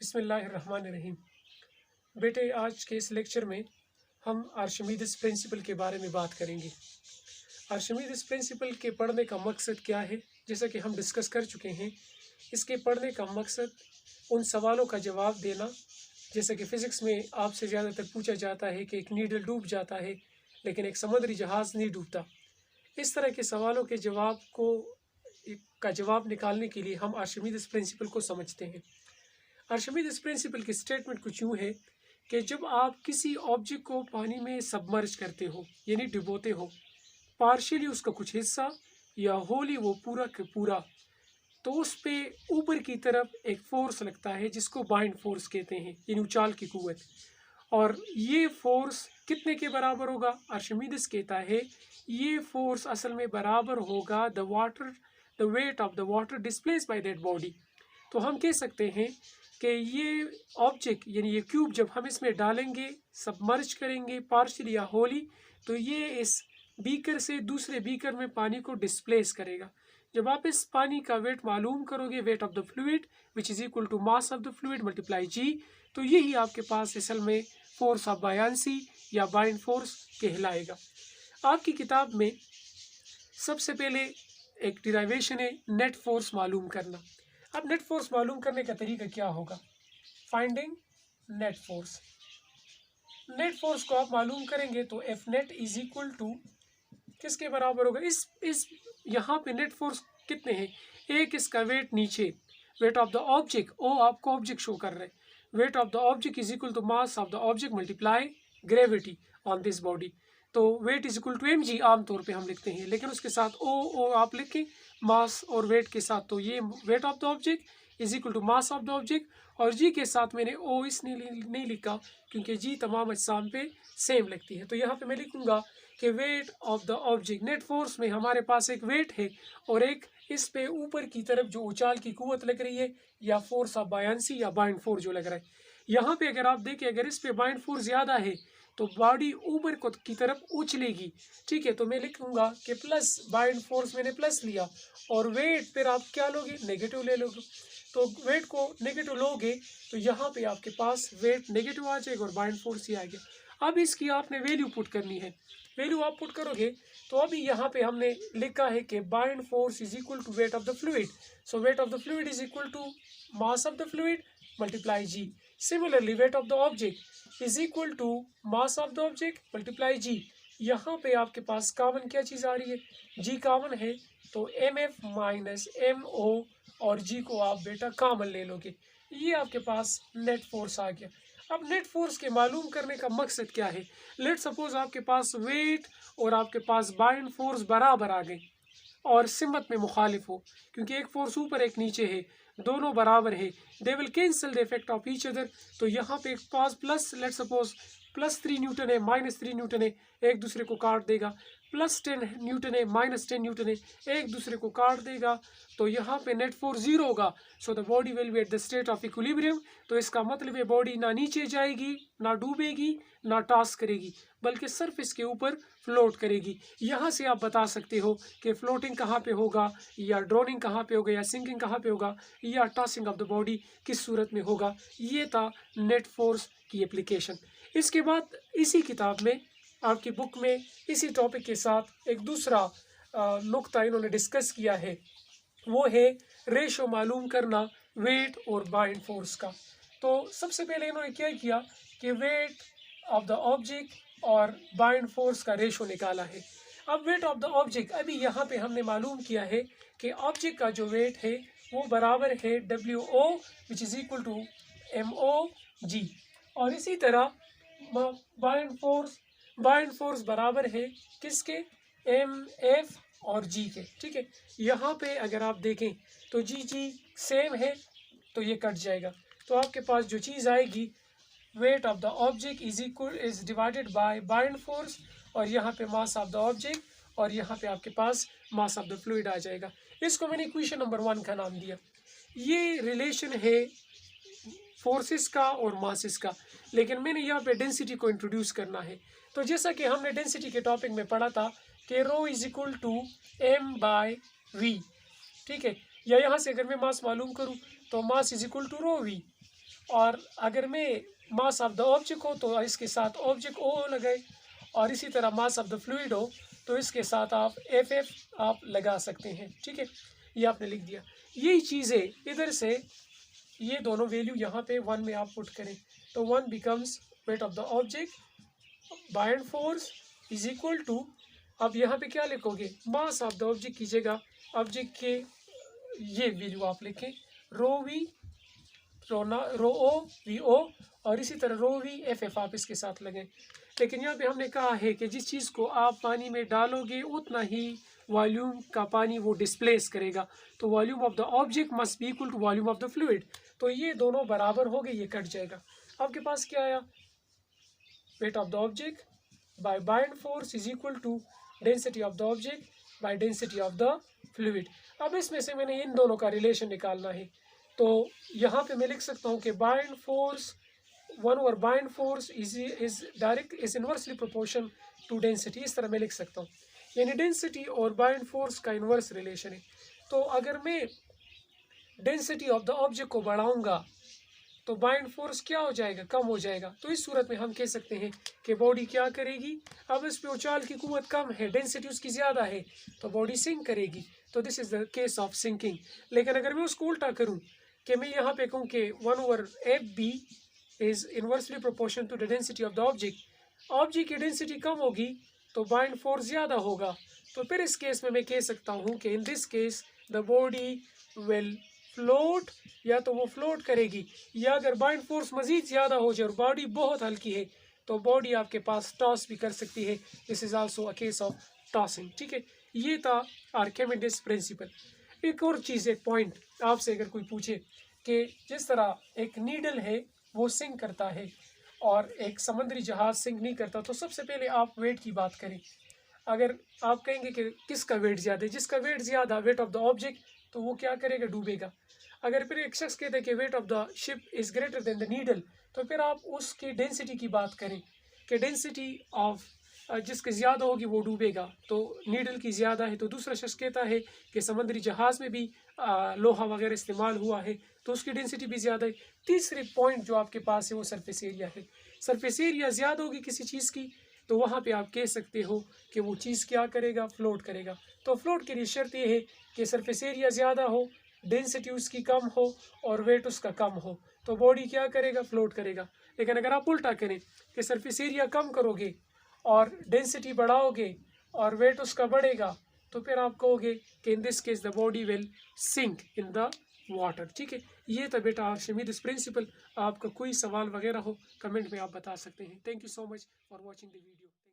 बिस्मिल्लाहिर्रहमानिर्रहीम। बेटे, आज के इस लेक्चर में हम आर्शिमीदिस प्रिंसिपल के बारे में बात करेंगे। आर्शिमीदिस प्रिंसिपल के पढ़ने का मकसद क्या है, जैसा कि हम डिस्कस कर चुके हैं। इसके पढ़ने का मकसद उन सवालों का जवाब देना, जैसा कि फ़िज़िक्स में आपसे ज़्यादातर पूछा जाता है कि एक नीडल डूब जाता है लेकिन एक समुद्री जहाज़ नहीं डूबता। इस तरह के सवालों के जवाब निकालने के लिए हम आर्शिमीदिस प्रिंसिपल को समझते हैं। आर्शिमीदिस प्रिंसिपल की स्टेटमेंट कुछ यूँ है कि जब आप किसी ऑब्जेक्ट को पानी में सबमर्ज करते हो, यानी डुबोते हो, पार्शियली उसका कुछ हिस्सा या होली वो पूरा का पूरा, तो उस पे ऊपर की तरफ एक फोर्स लगता है जिसको बाइंड फोर्स कहते हैं, यानी उछाल की कुव्वत। और ये फोर्स कितने के बराबर होगा? आर्शिमीदिस कहता है ये फोर्स असल में बराबर होगा the wait of the water displaced by that body. तो हम कह सकते हैं कि ये ऑब्जेक्ट यानी ये क्यूब जब हम इसमें डालेंगे, सबमर्ज करेंगे पार्शियली या होली, तो ये इस बीकर से दूसरे बीकर में पानी को डिस्प्लेस करेगा। जब आप इस पानी का वेट मालूम करोगे, weight of the fluid which is equal to mass of the fluid multiply g, तो यही आपके पास असल में फोर्स ऑफ बायांसी या बाइंड फोर्स कहलाएगा। आपकी किताब में सबसे पहले एक डिराइवेशन है नेट फोर्स मालूम करना। अब नेट फोर्स मालूम करने का तरीका क्या होगा? Finding net force. Net force को आप मालूम करेंगे तो F net is equal to किसके बराबर होगा? इस यहाँ पे नेट फोर्स कितने हैं? एक इसका वेट नीचे, वेट ऑफ द ऑब्जेक्ट, ओ आपको ऑब्जेक्ट शो कर रहे हैं, weight of the object is equal to mass of the object multiply gravity on this body. तो weight is equal to m g आमतौर पे हम लिखते हैं, लेकिन उसके साथ ओ आप लिखें मास और वेट के साथ, तो ये wait of the object is equal to mass of the object. और जी के साथ मैंने ओ इसलिए नहीं लिखा क्योंकि जी तमाम अजसाम पे सेम लगती है। तो यहाँ पे मैं लिखूँगा कि wait of the object, net force में हमारे पास एक वेट है और एक इस पे ऊपर की तरफ जो उछाल की कुव्वत लग रही है या फोर्स ऑफ बायांसी या बाइंड फोर्स जो लग रहा है। यहाँ पे अगर आप देखें, अगर इस पे बाइंड फोर्स ज़्यादा है तो बॉडी ऊपर को की तरफ उछलेगी। ठीक है, तो मैं लिखूंगा कि प्लस बाइंड फोर्स मैंने प्लस लिया और वेट फिर आप क्या लोगे? नेगेटिव ले लोगे। तो वेट को नेगेटिव लोगे तो यहाँ पे आपके पास वेट नेगेटिव आ जाएगा और बाइंड फोर्स ही आ गया। अब इसकी आपने वैल्यू पुट करनी है। वैल्यू आप पुट करोगे तो अभी यहाँ पे हमने लिखा है कि buoyant force is equal to weight of the fluid. So weight of the fluid is equal to mass of the fluid multiply g. Similarly weight of the object is equal to mass of the object multiply g. यहाँ पे आपके पास common क्या चीज़ आ रही है? जी common है, तो M F minus M O और जी को आप बेटा कॉमन ले लोगे। ये आपके पास नेट फोर्स आ गया। अब नेट फोर्स के मालूम करने का मकसद क्या है? लेट सपोज आपके पास वेट और आपके पास बाइंड फोर्स बराबर आ गए और सिमत में मुखालिफ हो, क्योंकि एक फोर्स ऊपर एक नीचे है, दोनों बराबर है, they will cancel the effect of each other. तो यहाँ पे एक पास प्लस, लेट सपोज +3 न्यूटन है, -3 न्यूटन है, एक दूसरे को काट देगा। +10 न्यूटन है, -10 न्यूटन है, एक दूसरे को काट देगा। तो यहाँ पे नेट फोर्स 0 होगा। So the body will be at the state of equilibrium. तो इसका मतलब है बॉडी ना नीचे जाएगी, ना डूबेगी, ना टॉस करेगी, बल्कि सरफेस के ऊपर फ्लोट करेगी। यहाँ से आप बता सकते हो कि फ्लोटिंग कहाँ पे होगा, या ड्रोनिंग कहाँ पे होगा, या सिंकिंग कहाँ पे होगा, या टॉसिंग ऑफ द बॉडी किस सूरत में होगा। ये था नेट फोर्स की एप्लीकेशन। इसके बाद इसी किताब में, आपकी बुक में, इसी टॉपिक के साथ एक दूसरा नुक्ता इन्होंने डिस्कस किया है, वो है रेशो मालूम करना वेट और बाइंड फोर्स का। तो सबसे पहले इन्होंने क्या किया कि वेट ऑफ द ऑब्जेक्ट और बाइंड फोर्स का रेशो निकाला है। अब वेट ऑफ द ऑब्जेक्ट, अभी यहाँ पे हमने मालूम किया है कि ऑब्जेक्ट का जो वेट है वो बराबर है WO which is equal to MO/G। और इसी तरह बाइंड फोर्स बराबर है किसके? MF और G के। ठीक है, यहाँ पे अगर आप देखें तो जी सेम है, तो ये कट जाएगा। तो आपके पास जो चीज़ आएगी, wait of the object is divided by buoyant force, और यहाँ पे मास ऑफ द ऑब्जेक्ट, और यहाँ पे आपके पास मास ऑफ द फ्लूइड आ जाएगा। इसको मैंने इक्वेशन नंबर 1 का नाम दिया। ये रिलेशन है फोर्सेस का और मासेस का, लेकिन मैंने यहाँ पे डेंसिटी को इंट्रोड्यूस करना है। तो जैसा कि हमने डेंसिटी के टॉपिक में पढ़ा था कि रो इज इक्वल टू M/V। ठीक है, या यहाँ से अगर मैं मास मालूम करूँ तो mass is equal to rho V। और अगर मैं मास ऑफ द ऑब्जेक्ट हो तो इसके साथ ऑब्जेक्ट ओ लगाए, और इसी तरह मास ऑफ द फ्लूइड हो तो इसके साथ आप एफ आप लगा सकते हैं। ठीक है, ये आपने लिख दिया। यही चीज़ें इधर से ये दोनों वैल्यू यहाँ पे 1 में आप पुट करें तो 1 becomes weight of the object by and force is equal to, अब यहाँ पे क्या लिखोगे, मास ऑफ द ऑब्जेक्ट कीजिएगा, ऑब्जेक्ट के ये वैल्यू आप लिखें रो we row O V O, और इसी तरह रो वी एफ आप इसके साथ लगें। लेकिन यहाँ पे हमने कहा है कि जिस चीज़ को आप पानी में डालोगे उतना ही वॉल्यूम का पानी वो डिस्प्लेस करेगा, तो volume of the object must be equal to volume of the fluid. तो ये दोनों बराबर हो गए, ये कट जाएगा। आपके पास क्या आया, weight of the object by buoyant force is equal to density of the object by density of the fluid. अब इसमें से मैंने इन दोनों का रिलेशन निकालना है, तो यहाँ पे मैं लिख सकता हूँ कि बाइंड फोर्स 1/बाइंड force is direct is inversely proportion to density, इस तरह मैं लिख सकता हूँ, यानी डेंसिटी और बाइंड फोर्स का इन्वर्स रिलेशन है। तो अगर मैं डेंसिटी ऑफ द ऑब्जेक्ट को बढ़ाऊंगा तो बाइंड फोर्स क्या हो जाएगा, कम हो जाएगा। तो इस सूरत में हम कह सकते हैं कि बॉडी क्या करेगी, अब इस पे उछाल की कुव्वत कम है, डेंसिटी उसकी ज़्यादा है, तो बॉडी सिंक करेगी। तो this is the case of sinking. लेकिन अगर मैं उसको उल्टा करूँ कि मैं यहाँ पे कहूँ कि 1/Fb is inversely proportion to the density of the object की डेंसिटी कम होगी तो बाइंड फोर्स ज़्यादा होगा। तो फिर इस केस में मैं कह सकता हूँ कि in this case the body will float, या तो वो फ्लोट करेगी, या अगर बाइंड फोर्स मज़ीद ज़्यादा हो जाए और बॉडी बहुत हल्की है तो बॉडी आपके पास टॉस भी कर सकती है। This is also a case of tossing. ठीक है, ये था आर्किमिडीज प्रिंसिपल। एक और चीज़, एक पॉइंट आपसे अगर कोई पूछे कि जिस तरह एक नीडल है वो सिंक करता है और एक समुद्री जहाज़ सिंक नहीं करता, तो सबसे पहले आप वेट की बात करें। अगर आप कहेंगे कि किसका वेट ज़्यादा है, जिसका वेट ज़्यादा वेट ऑफ द ऑब्जेक्ट, तो वो क्या करेगा, डूबेगा। अगर फिर एक शख्स कहते हैं कि wait of the ship is greater than the needle, तो फिर आप उसकी डेंसिटी की बात करें कि डेंसिटी ऑफ जिसकी ज़्यादा होगी वो डूबेगा, तो नीडल की ज़्यादा है। तो दूसरा शख्स कहता है कि समुद्री जहाज़ में भी लोहा वगैरह इस्तेमाल हुआ है तो उसकी डेंसिटी भी ज़्यादा है। तीसरे पॉइंट जो आपके पास है वो सरफेस एरिया है। सरफेस एरिया ज़्यादा होगी किसी चीज़ की तो वहाँ पे आप कह सकते हो कि वो चीज़ क्या करेगा, फ्लोट करेगा। तो फ्लोट के लिए शर्त ये है कि सरफेस एरिया ज़्यादा हो, डेंसिटी उसकी कम हो और वेट उसका कम हो, तो बॉडी क्या करेगा, फ्लोट करेगा। लेकिन अगर आप उल्टा करें कि सरफेस एरिया कम करोगे और डेंसिटी बढ़ाओगे और वेट उसका बढ़ेगा, तो फिर आप कहोगे कि in this case the body will sink in the water. ठीक है, ये था बेटा आर्शिमीदिस प्रिंसिपल। आपका कोई सवाल वगैरह हो कमेंट में आप बता सकते हैं। Thank you so much for watching the video.